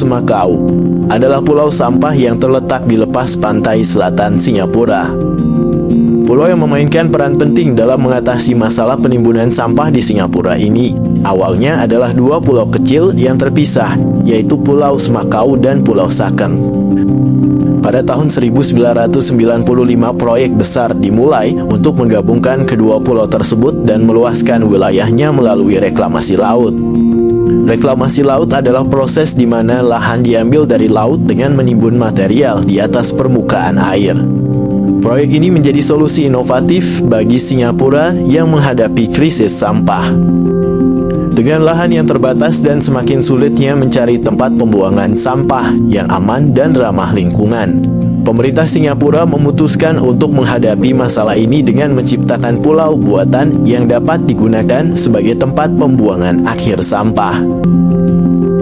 Semakau adalah pulau sampah yang terletak di lepas pantai selatan Singapura. Pulau yang memainkan peran penting dalam mengatasi masalah penimbunan sampah di Singapura ini awalnya adalah dua pulau kecil yang terpisah, yaitu Pulau Semakau dan Pulau Sakeng. Pada tahun 1995 proyek besar dimulai untuk menggabungkan kedua pulau tersebut dan meluaskan wilayahnya melalui reklamasi laut. Reklamasi laut adalah proses di mana lahan diambil dari laut dengan menimbun material di atas permukaan air. Proyek ini menjadi solusi inovatif bagi Singapura yang menghadapi krisis sampah. Dengan lahan yang terbatas dan semakin sulitnya mencari tempat pembuangan sampah yang aman dan ramah lingkungan, pemerintah Singapura memutuskan untuk menghadapi masalah ini dengan menciptakan pulau buatan yang dapat digunakan sebagai tempat pembuangan akhir sampah.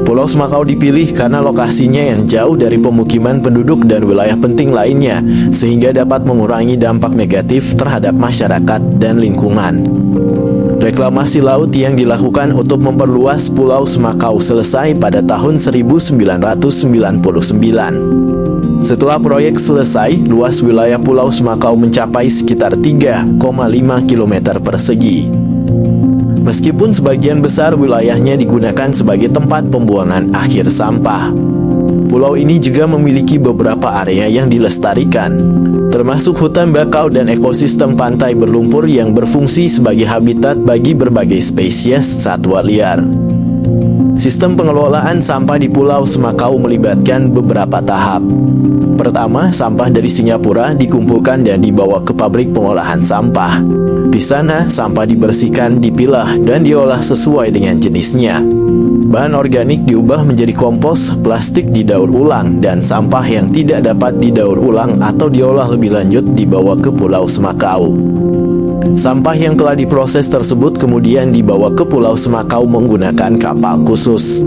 Pulau Semakau dipilih karena lokasinya yang jauh dari pemukiman penduduk dan wilayah penting lainnya, sehingga dapat mengurangi dampak negatif terhadap masyarakat dan lingkungan. Reklamasi laut yang dilakukan untuk memperluas Pulau Semakau selesai pada tahun 1999. Setelah proyek selesai, luas wilayah Pulau Semakau mencapai sekitar 3,5 km persegi. Meskipun sebagian besar wilayahnya digunakan sebagai tempat pembuangan akhir sampah, pulau ini juga memiliki beberapa area yang dilestarikan, termasuk hutan bakau dan ekosistem pantai berlumpur yang berfungsi sebagai habitat bagi berbagai spesies satwa liar. Sistem pengelolaan sampah di Pulau Semakau melibatkan beberapa tahap. Pertama, sampah dari Singapura dikumpulkan dan dibawa ke pabrik pengolahan sampah. Di sana, sampah dibersihkan, dipilah, dan diolah sesuai dengan jenisnya. Bahan organik diubah menjadi kompos, plastik didaur ulang, dan sampah yang tidak dapat didaur ulang atau diolah lebih lanjut dibawa ke Pulau Semakau. Sampah yang telah diproses tersebut kemudian dibawa ke Pulau Semakau menggunakan kapal khusus.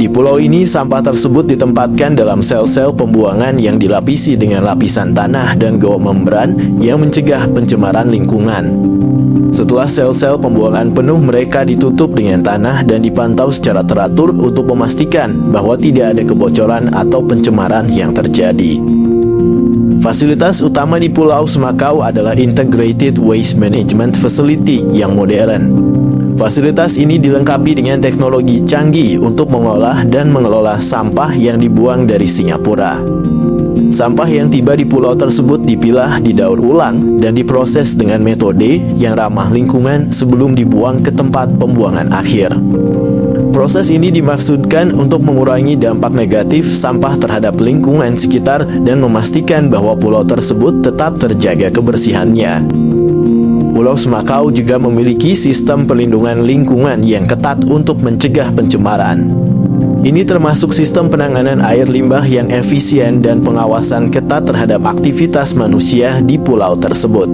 Di pulau ini, sampah tersebut ditempatkan dalam sel-sel pembuangan yang dilapisi dengan lapisan tanah dan goa membran yang mencegah pencemaran lingkungan. Setelah sel-sel pembuangan penuh, mereka ditutup dengan tanah dan dipantau secara teratur untuk memastikan bahwa tidak ada kebocoran atau pencemaran yang terjadi. Fasilitas utama di Pulau Semakau adalah Integrated Waste Management Facility yang modern. Fasilitas ini dilengkapi dengan teknologi canggih untuk mengolah dan mengelola sampah yang dibuang dari Singapura. Sampah yang tiba di pulau tersebut dipilah, didaur ulang, dan diproses dengan metode yang ramah lingkungan sebelum dibuang ke tempat pembuangan akhir. Proses ini dimaksudkan untuk mengurangi dampak negatif sampah terhadap lingkungan sekitar dan memastikan bahwa pulau tersebut tetap terjaga kebersihannya. Pulau Semakau juga memiliki sistem perlindungan lingkungan yang ketat untuk mencegah pencemaran. Ini termasuk sistem penanganan air limbah yang efisien dan pengawasan ketat terhadap aktivitas manusia di pulau tersebut.